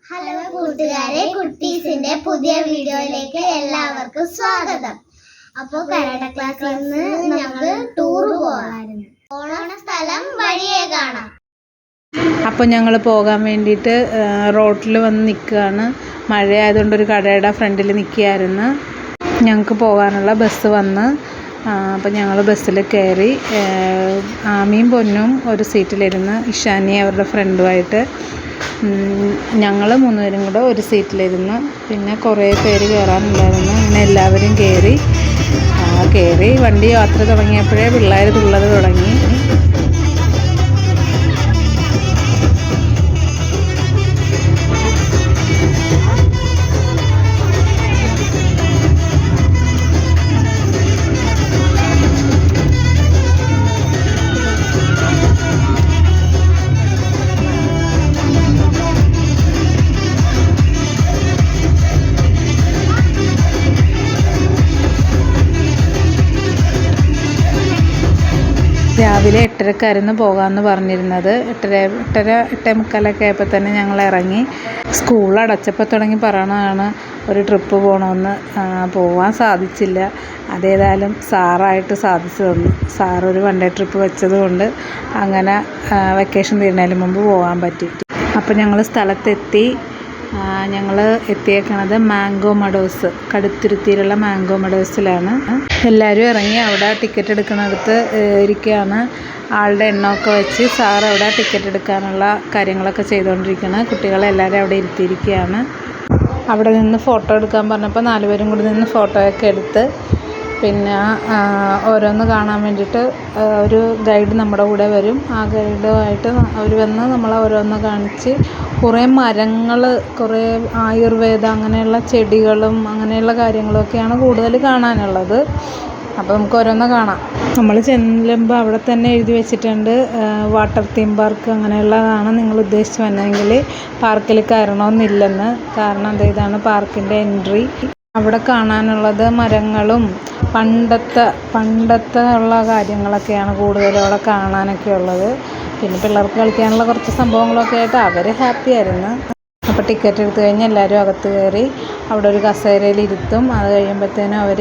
Hello കൂട്ടുകാരെ, കുട്ടീസിന്റെ പുതിയ വീഡിയോയിലേക്ക് എല്ലാവർക്കും സ്വാഗതം. അപ്പോൾ കരാട്ട ക്ലാസ്സിൽ നിന്ന് ഞങ്ങൾ ടൂർ പോകാറുണ്ട്. പോണ സ്ഥലം വഴിയേ കാണാം. അപ്പോൾ ഞങ്ങൾ പോകാൻ വേണ്ടിയിട്ട് റോഡിൽ വന്ന് നിൽക്കുകയാണ്. മഴയായതുകൊണ്ട് ഒരു കടയുടെ ഫ്രണ്ടിൽ നിൽക്കുകയായിരുന്നു. ഞങ്ങൾക്ക് പോകാനുള്ള ബസ് വന്ന് അപ്പോൾ ഞങ്ങൾ ബസ്സിൽ കയറി. ആമിയും പൊന്നും ഒരു സീറ്റിലിരുന്ന്, ഇഷാനി അവരുടെ ഫ്രണ്ടുമായിട്ട് ഞങ്ങൾ 3 പേരും കൂടെ ഒരു സീറ്റിലിരുന്നു. പിന്നെ കുറേ പേര് കയറാനുണ്ടായിരുന്നു. അങ്ങനെ എല്ലാവരും കയറി വണ്ടി യാത്ര തുടങ്ങിയപ്പോഴേ പിള്ളേർ തുള്ളൽ തുടങ്ങി. രാവിലെ 8:30 പോകാമെന്ന് പറഞ്ഞിരുന്നത്. 8:45 ആയപ്പോൾ തന്നെ ഞങ്ങൾ ഇറങ്ങി. സ്കൂൾ അടച്ചപ്പോൾ തുടങ്ങി പറയണതാണ് ഒരു ട്രിപ്പ് പോകണമെന്ന്. പോകാൻ സാധിച്ചില്ല. അതേതായാലും സാറായിട്ട് സാധിച്ചു തന്നു. സാറൊരു 1 ഡേ ട്രിപ്പ് വെച്ചത് കൊണ്ട് അങ്ങനെ വെക്കേഷൻ തീരുന്നതിന് മുമ്പ് പോകാൻ പറ്റി. അപ്പോൾ ഞങ്ങൾ സ്ഥലത്തെത്തി. ഞങ്ങൾ എത്തിയേക്കണത് മാംഗോ മഡോസ്, കടുത്തുരുത്തിയിലുള്ള മാംഗോ മഡോസിലാണ്. എല്ലാവരും ഇറങ്ങി അവിടെ ടിക്കറ്റ് എടുക്കുന്നിടത്ത് ഇരിക്കുകയാണ്. ആളുടെ എണ്ണമൊക്കെ വെച്ച് സാർ അവിടെ ടിക്കറ്റ് എടുക്കാനുള്ള കാര്യങ്ങളൊക്കെ ചെയ്തുകൊണ്ടിരിക്കുകയാണ്. കുട്ടികളെല്ലാവരും അവിടെ ഇരുത്തിയിരിക്കുകയാണ്. അവിടെ നിന്ന് ഫോട്ടോ എടുക്കാൻ പറഞ്ഞപ്പോൾ 4 പേരും കൂടി നിന്ന് ഫോട്ടോയൊക്കെ എടുത്ത് പിന്നെ ഓരോന്ന് കാണാൻ വേണ്ടിയിട്ട് ഒരു ഗൈഡ് നമ്മുടെ കൂടെ വരും. ആ ഗൈഡുമായിട്ട് അവർ വന്ന് നമ്മളെ ഓരോന്ന് കാണിച്ച്, കുറേ മരങ്ങൾ, കുറേ ആയുർവേദ അങ്ങനെയുള്ള ചെടികളും അങ്ങനെയുള്ള കാര്യങ്ങളൊക്കെയാണ് കൂടുതൽ കാണാനുള്ളത്. അപ്പോൾ നമുക്ക് ഓരോന്ന് കാണാം. നമ്മൾ ചെല്ലുമ്പോൾ അവിടെ തന്നെ എഴുതി വെച്ചിട്ടുണ്ട് വാട്ടർ തീം പാർക്ക് അങ്ങനെയുള്ളതാണ് നിങ്ങൾ ഉദ്ദേശിച്ച് വന്നെങ്കിൽ പാർക്കിൽ കയറണമെന്നില്ലെന്ന്. കാരണം ഇതാണ് പാർക്കിൻ്റെ എൻട്രി. അവിടെ കാണാനുള്ളത് മരങ്ങളും പണ്ടത്തെ ഉള്ള കാര്യങ്ങളൊക്കെയാണ് കൂടുതലും അവിടെ കാണാനൊക്കെ ഉള്ളത്. പിന്നെ പിള്ളേർക്ക് കളിക്കാനുള്ള കുറച്ച് സംഭവങ്ങളൊക്കെ ആയിട്ട് അവർ ഹാപ്പി ആയിരുന്നു. അപ്പോൾ ടിക്കറ്റ് എടുത്തു കഴിഞ്ഞാൽ എല്ലാവരും അകത്ത് കയറി അവിടെ ഒരു കസേരയിൽ ഇരുത്തും. അത് കഴിയുമ്പോഴത്തേനും അവർ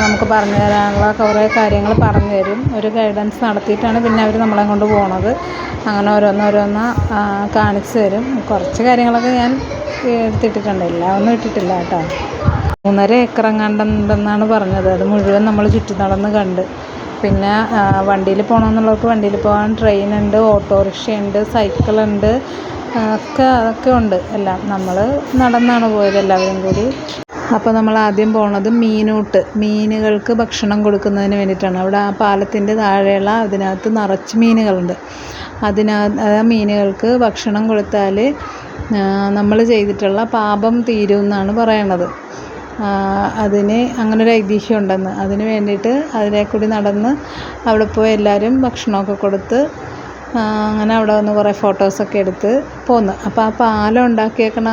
നമുക്ക് പറഞ്ഞു തരാനുള്ള കുറേ കാര്യങ്ങൾ പറഞ്ഞു തരും. ഒരു ഗൈഡൻസ് നടത്തിയിട്ടാണ് പിന്നെ അവർ നമ്മളെ കൊണ്ട് പോണത്. അങ്ങനെ ഓരോന്ന് കാണിച്ചു തരും. കുറച്ച് കാര്യങ്ങളൊക്കെ ഞാൻ എടുത്തിട്ടിട്ടുണ്ട്, എല്ലാം ഒന്നും ഇട്ടിട്ടില്ല കേട്ടോ. 3.5 ഏക്കർ എങ്ങാണ്ടുണ്ടെന്നാണ് പറഞ്ഞത്. അത് മുഴുവൻ നമ്മൾ ചുറ്റി നടന്ന് കണ്ട്. പിന്നെ വണ്ടിയിൽ പോകണമെന്നുള്ളവർക്ക് വണ്ടിയിൽ പോകാൻ ട്രെയിനുണ്ട്, ഓട്ടോറിക്ഷയുണ്ട്, സൈക്കിളുണ്ട്, അതൊക്കെ ഉണ്ട് എല്ലാം. നമ്മൾ നടന്നാണ് പോയത് എല്ലാവരും കൂടി. അപ്പോൾ നമ്മൾ ആദ്യം പോണത് മീനുകൾക്ക് ഭക്ഷണം കൊടുക്കുന്നതിന് വേണ്ടിയിട്ടാണ്. അവിടെ ആ പാലത്തിൻ്റെ താഴെയുള്ള അതിനകത്ത് നിറച്ച് മീനുകളുണ്ട്. ആ മീനുകൾക്ക് ഭക്ഷണം കൊടുത്താൽ നമ്മൾ ചെയ്തിട്ടുള്ള പാപം തീരും എന്നാണ് പറയണത്. അതിന് അങ്ങനൊരു ഐതിഹ്യം ഉണ്ടെന്ന്. അതിന് വേണ്ടിയിട്ട് അതിലെ കൂടി നടന്ന് അവിടെ പോയി എല്ലാവരും ഭക്ഷണമൊക്കെ കൊടുത്ത് അങ്ങനെ അവിടെ വന്ന് കുറേ ഫോട്ടോസൊക്കെ എടുത്ത് പോന്നു. അപ്പോൾ ആ പാലം ഉണ്ടാക്കിയേക്കണ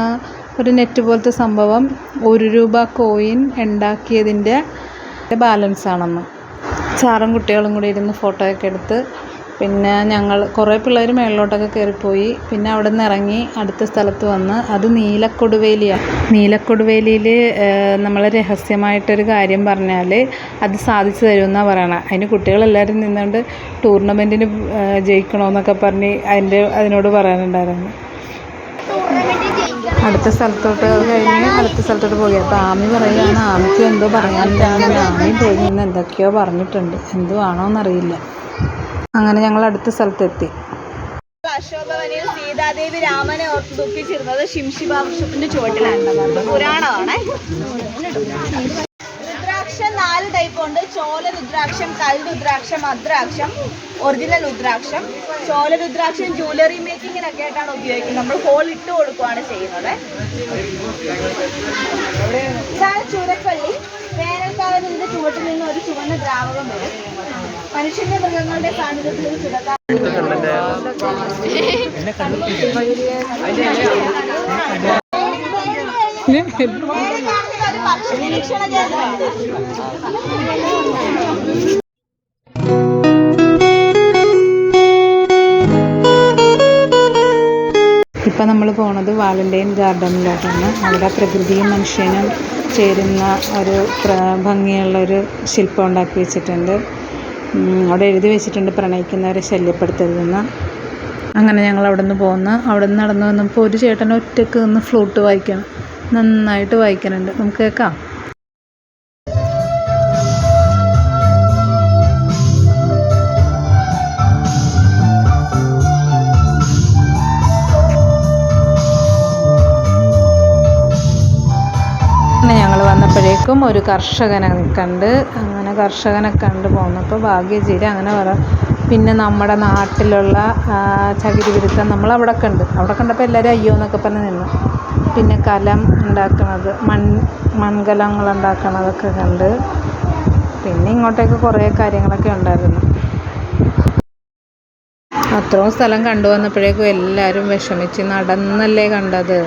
ഒരു നെറ്റ് പോലത്തെ സംഭവം 1 രൂപ കോയിൻ ഉണ്ടാക്കിയതിൻ്റെ ബാലൻസാണെന്ന്. സാറും കുട്ടികളും കൂടി ഇരുന്ന് ഫോട്ടോയൊക്കെ എടുത്ത് പിന്നെ ഞങ്ങൾ കുറേ പിള്ളേർ മേളിലോട്ടൊക്കെ കയറിപ്പോയി. പിന്നെ അവിടെ നിന്ന് ഇറങ്ങി അടുത്ത സ്ഥലത്ത് വന്ന്, അത് നീലക്കൊടുവേലിയാണ്. നീലക്കൊടുവേലിയിൽ നമ്മൾ രഹസ്യമായിട്ടൊരു കാര്യം പറഞ്ഞാൽ അത് സാധിച്ചു തരുമെന്നാണ് പറയണത്. അതിന് കുട്ടികളെല്ലാവരും നിന്നുകൊണ്ട് ടൂർണമെൻറ്റിന് ജയിക്കണമെന്നൊക്കെ പറഞ്ഞ് അതിനോട് പറയാനുണ്ടായിരുന്നു. അടുത്ത സ്ഥലത്തോട്ട് അത് കഴിഞ്ഞ് അടുത്ത സ്ഥലത്തോട്ട് പോയി. അപ്പോൾ ആമി പറയുകയാണ്, ആമിക്ക് എന്തോ പറയാനുണ്ടായിരുന്നു. ആമി പോയി നിന്ന് എന്തൊക്കെയോ പറഞ്ഞിട്ടുണ്ട്, എന്തോ ആണോന്നറിയില്ല. അങ്ങനെ ഞങ്ങൾ അടുത്ത സ്ഥലത്തെത്തി. അശോകവനിൽ സീതാദേവി രാമനെ ഓർത്ത് ദുഃഖിച്ചിരുന്നത് ശിംശിബാവൃക്ഷത്തിന്റെ ചുവട്ടിലാണ്. പുരാണമാണ്. രുദ്രാക്ഷം 4 ടൈപ്പ് ഉണ്ട്. ചോല രുദ്രാക്ഷം, കൽ രുദ്രാക്ഷം, അദ്രാക്ഷം, ഒറിജിനൽ രുദ്രാക്ഷം. ചോല രുദ്രാക്ഷം ജ്വല്ലറി മേക്കിങ്ങിനൊക്കെ ആയിട്ടാണ് ഉപയോഗിക്കുന്നത്. നമ്മൾ ഹോൾ ഇട്ട് കൊടുക്കുകയാണ് ചെയ്യുന്നത്. ചൂരപ്പള്ളി വേനൽക്കാലം ഇതിന്റെ ചുവട്ടിൽ നിന്ന് ഒരു ചുവന്ന ദ്രാവകം വരും. മനുഷ്യന്റെ മൃഗങ്ങളുടെ സാന്നിധ്യത്തിൽ ചുടക്കാൻ പക്ഷി നിരീക്ഷണ കേന്ദ്രമാണ്. ഇപ്പം നമ്മൾ പോണത് വാലൻ്റൈൻ ഗാർഡനിലോട്ടാണ്. അവിടെ പ്രകൃതിയും മനുഷ്യനും ചേരുന്ന ഒരു ഭംഗിയുള്ളൊരു ശില്പം ഉണ്ടാക്കി വെച്ചിട്ടുണ്ട്. അവിടെ എഴുതി വെച്ചിട്ടുണ്ട് പ്രണയിക്കുന്നവരെ ശല്യപ്പെടുത്തരുതെന്ന്. അങ്ങനെ ഞങ്ങൾ അവിടെ നിന്ന് പോന്ന്. അവിടെ നിന്ന് നടന്നു വന്നപ്പോൾ ഒരു ചേട്ടൻ ഒറ്റയ്ക്ക് നിന്ന് ഫ്ലൂട്ട് വായിക്കണം. നന്നായിട്ട് വായിക്കുന്നുണ്ട്. നമുക്ക് കേൾക്കാം. ഞങ്ങൾ വന്നപ്പോഴേക്കും ഒരു കർഷകനെ കണ്ട്. അങ്ങനെ കർഷകനെ കണ്ട് പോന്നപ്പോൾ ഭാഗ്യചിര അങ്ങനെ പിന്നെ നമ്മുടെ നാട്ടിലുള്ള ചകിരി വിരുദ്ധം നമ്മൾ അവിടെ കണ്ടപ്പോൾ എല്ലാവരും അയ്യോ എന്നൊക്കെ പറഞ്ഞ് നിന്നു. പിന്നെ കലം ഉണ്ടാക്കണത്, മൺകലങ്ങൾ ഉണ്ടാക്കണതൊക്കെ കണ്ട്. പിന്നെ ഇങ്ങോട്ടേക്ക് കുറേ കാര്യങ്ങളൊക്കെ ഉണ്ടായിരുന്നു. അത്രയും സ്ഥലം കണ്ടു വന്നപ്പോഴേക്കും എല്ലാവരും വിഷമിച്ച്. നടന്നല്ലേ കണ്ടത്.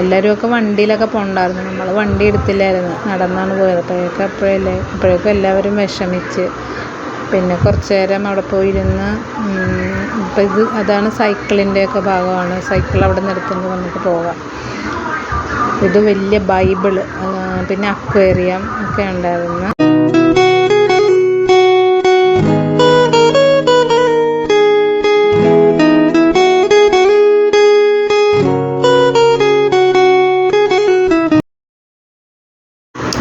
എല്ലാവരും ഒക്കെ വണ്ടിയിലൊക്കെ പോകണ്ടായിരുന്നു. നമ്മൾ വണ്ടി എടുത്തില്ലായിരുന്നു, നടന്നാണ് പോയത്. അപ്പോഴേക്കും എല്ലാവരും വിഷമിച്ച്. പിന്നെ കുറച്ച് നേരം അവിടെ പോയിരുന്ന്. ഇപ്പം അതാണ് സൈക്കിളിൻ്റെയൊക്കെ ഭാഗമാണ്. സൈക്കിൾ അവിടെ നിന്ന് എടുത്തുകൊണ്ട് വന്നിട്ട് പോകാം. ഇത് വലിയ ബൈബിള്, പിന്നെ അക്വേറിയം ഒക്കെ ഉണ്ടായിരുന്നു.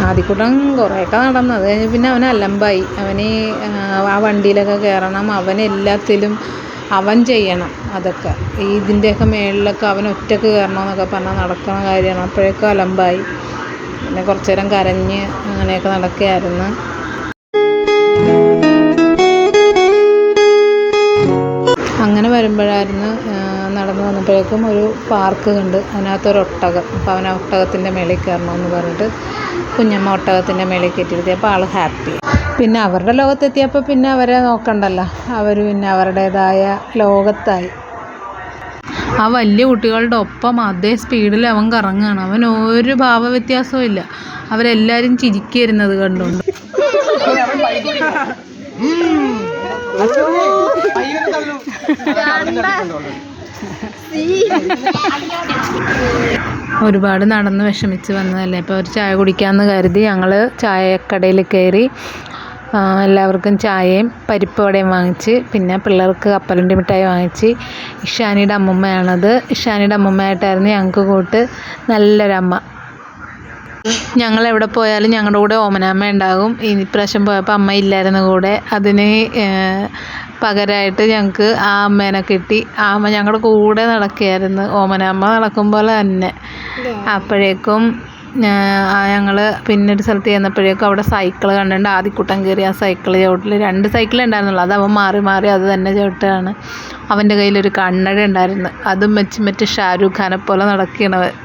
ആദ്യക്കൂട്ടം കുറേയൊക്കെ നടന്നു. അത് കഴിഞ്ഞ് പിന്നെ അവൻ അലമ്പായി. അവന് ആ വണ്ടിയിലൊക്കെ കയറണം, അവൻ എല്ലാത്തിലും അവൻ ചെയ്യണം. അതൊക്കെ ഇതിൻ്റെയൊക്കെ മുകളിലൊക്കെ അവൻ ഒറ്റയ്ക്ക് കയറണമെന്നൊക്കെ പറഞ്ഞാൽ നടക്കുന്ന കാര്യമാണ്. അപ്പോഴേക്കും അലമ്പായി. പിന്നെ കുറച്ച് നേരം കരഞ്ഞ് അങ്ങനെയൊക്കെ നടക്കുകയായിരുന്നു. അങ്ങനെ വരുമ്പോഴായിരുന്നു നടന്നു വന്നപ്പോഴേക്കും ഒരു പാർക്ക് കണ്ട്. അതിനകത്തൊരു ഒട്ടകം. അപ്പോൾ അവൻ ഒട്ടകത്തിൻ്റെ മേളിൽ കയറണമെന്ന് പറഞ്ഞിട്ട് കുഞ്ഞമ്മ ഒട്ടകത്തിൻ്റെ മേളിൽ കയറ്റിയിരുത്തിയപ്പോൾ ആൾ ഹാപ്പി. പിന്നെ അവരുടെ ലോകത്തെത്തിയപ്പോൾ പിന്നെ അവരെ നോക്കണ്ടല്ലോ. അവർ പിന്നെ അവരുടേതായ ലോകത്തായി. ആ വലിയ കുട്ടികളുടെ ഒപ്പം അതേ സ്പീഡിൽ അവൻ കറങ്ങുകയാണ്. അവൻ ഒരു ഭാവവ്യത്യാസവും ഇല്ല. അവരെല്ലാവരും ചിരിക്കരുന്നത് കണ്ടുകൊണ്ട്. ഒരുപാട് നടന്ന് വിഷമിച്ച് വന്നതല്ലേ. അപ്പോൾ ഒരു ചായ കുടിക്കാമെന്ന് കരുതി ഞങ്ങൾ ചായക്കടയിൽ കയറി. എല്ലാവർക്കും ചായയും പരിപ്പ് വടയും വാങ്ങിച്ച്. പിന്നെ പിള്ളേർക്ക് കപ്പലണ്ടി മിഠായി വാങ്ങിച്ച്. ഇഷാനിയുടെ അമ്മൂമ്മയാണത്. ഇഷാനിയുടെ അമ്മൂമ്മയായിട്ടായിരുന്നു ഞങ്ങൾക്ക് കൂട്ട്. നല്ലൊരമ്മ. ഞങ്ങളെവിടെ പോയാലും ഞങ്ങളുടെ കൂടെ ഓമനാമ്മ ഉണ്ടാകും. ഇപ്രാവശ്യം പോയപ്പോൾ അമ്മ ഇല്ലായിരുന്നു കൂടെ. അതിന് പകരമായിട്ട് ഞങ്ങൾക്ക് ആ അമ്മേനെ കിട്ടി. ആ അമ്മ ഞങ്ങളുടെ കൂടെ നടക്കുകയായിരുന്നു. ഓമനാമ്മ നടക്കും പോലെ തന്നെ. അപ്പോഴേക്കും ഞങ്ങൾ പിന്നെ ഒരു സ്ഥലത്ത് ചെന്നപ്പോഴേക്കും അവിടെ സൈക്കിൾ കണ്ടിട്ടുണ്ട്. ആദ്യക്കൂട്ടം കയറി ആ സൈക്കിൾ ചവിട്ടിൽ 2 സൈക്കിൾ ഉണ്ടായിരുന്നുള്ളൂ. അത് അവൻ മാറി മാറി അത് തന്നെ ചവിട്ടുകയാണ്. അവൻ്റെ കയ്യിലൊരു കണ്ണട ഉണ്ടായിരുന്നു. അതും വെച്ച് മറ്റേ ഷാരൂഖ് ഖാനെ പോലെ നടക്കണവൻ.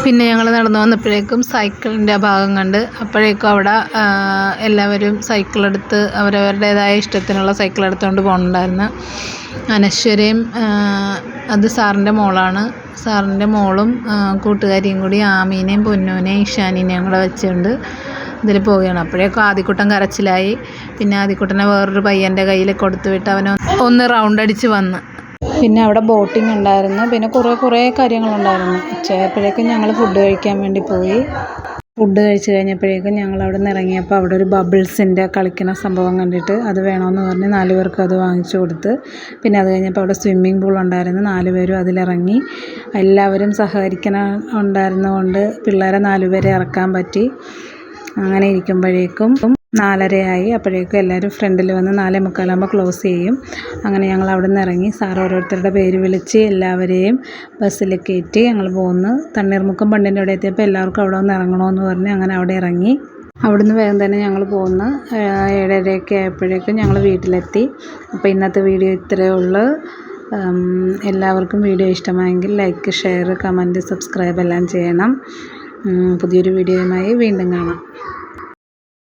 പിന്നെ ഞങ്ങൾ നടന്നു വന്നപ്പോഴേക്കും സൈക്കിളിൻ്റെ ഭാഗം കണ്ട്. അപ്പോഴേക്കും അവിടെ എല്ലാവരും സൈക്കിളെടുത്ത് അവരവരുടേതായ ഇഷ്ടത്തിനുള്ള സൈക്കിൾ എടുത്തുകൊണ്ട് പോകുന്നുണ്ടായിരുന്നു. അനശ്വരയും അത് സാറിൻ്റെ മോളാണ്. സാറിൻ്റെ മോളും കൂട്ടുകാരിയും കൂടി ആമീനെയും പൊന്നൂനെയും ഇഷാനിനെയും കൂടെ വെച്ചുകൊണ്ട് ഇതിൽ പോവുകയാണ്. അപ്പോഴേക്കും ആദ്യക്കുട്ടൻ കരച്ചിലായി. പിന്നെ ആദ്യക്കുട്ടനെ വേറൊരു പയ്യൻ്റെ കയ്യിൽ കൊടുത്തു വിട്ട് അവൻ ഒന്ന് റൗണ്ട് അടിച്ച് വന്ന്. പിന്നെ അവിടെ ബോട്ടിംഗ് ഉണ്ടായിരുന്നു, പിന്നെ കുറേ കാര്യങ്ങളുണ്ടായിരുന്നു. ഉച്ചയായപ്പോഴേക്കും ഞങ്ങൾ ഫുഡ് കഴിക്കാൻ വേണ്ടി പോയി. ഫുഡ് കഴിച്ച് കഴിഞ്ഞപ്പോഴേക്കും ഞങ്ങൾ അവിടെ നിന്ന് ഇറങ്ങിയപ്പോൾ അവിടെ ഒരു ബബിൾസിൻ്റെ കളിക്കുന്ന സംഭവം കണ്ടിട്ട് അത് വേണമെന്ന് പറഞ്ഞ് 4 പേർക്കും അത് വാങ്ങിച്ചു കൊടുത്ത്. പിന്നെ അത് കഴിഞ്ഞപ്പോൾ അവിടെ സ്വിമ്മിംഗ് പൂൾ ഉണ്ടായിരുന്നു, 4 പേരും അതിലിറങ്ങി. എല്ലാവരും സഹകരിക്കണം ഉണ്ടായിരുന്നതുകൊണ്ട് പിള്ളേരെ 4 പേരെ ഇറക്കാൻ പറ്റി. അങ്ങനെ ഇരിക്കുമ്പോഴേക്കും 4:30 അപ്പോഴേക്കും എല്ലാവരും ഫ്രണ്ടിൽ വന്ന് 4:45 ക്ലോസ് ചെയ്യും. അങ്ങനെ ഞങ്ങൾ അവിടെ നിന്ന് ഇറങ്ങി. സാർ ഓരോരുത്തരുടെ പേര് വിളിച്ച് എല്ലാവരെയും ബസ്സിൽ കയറ്റി ഞങ്ങൾ പോകുന്നു. തണ്ണീർമുക്കം ബണ്ടിൻ്റെ അവിടെ എത്തിയപ്പോൾ എല്ലാവർക്കും അവിടെ ഒന്ന് ഇറങ്ങണമെന്ന് പറഞ്ഞ് അങ്ങനെ അവിടെ ഇറങ്ങി. അവിടുന്ന് വേഗം തന്നെ ഞങ്ങൾ പോകുന്നു. 7:30 ആയപ്പോഴേക്കും ഞങ്ങൾ വീട്ടിലെത്തി. അപ്പോൾ ഇന്നത്തെ വീഡിയോ ഇത്രയേ ഉള്ളൂ. എല്ലാവർക്കും വീഡിയോ ഇഷ്ടമായെങ്കിൽ ലൈക്ക്, ഷെയർ, കമൻറ്റ്, സബ്സ്ക്രൈബ് എല്ലാം ചെയ്യണം. പുതിയൊരു വീഡിയോയുമായി വീണ്ടും കാണാം.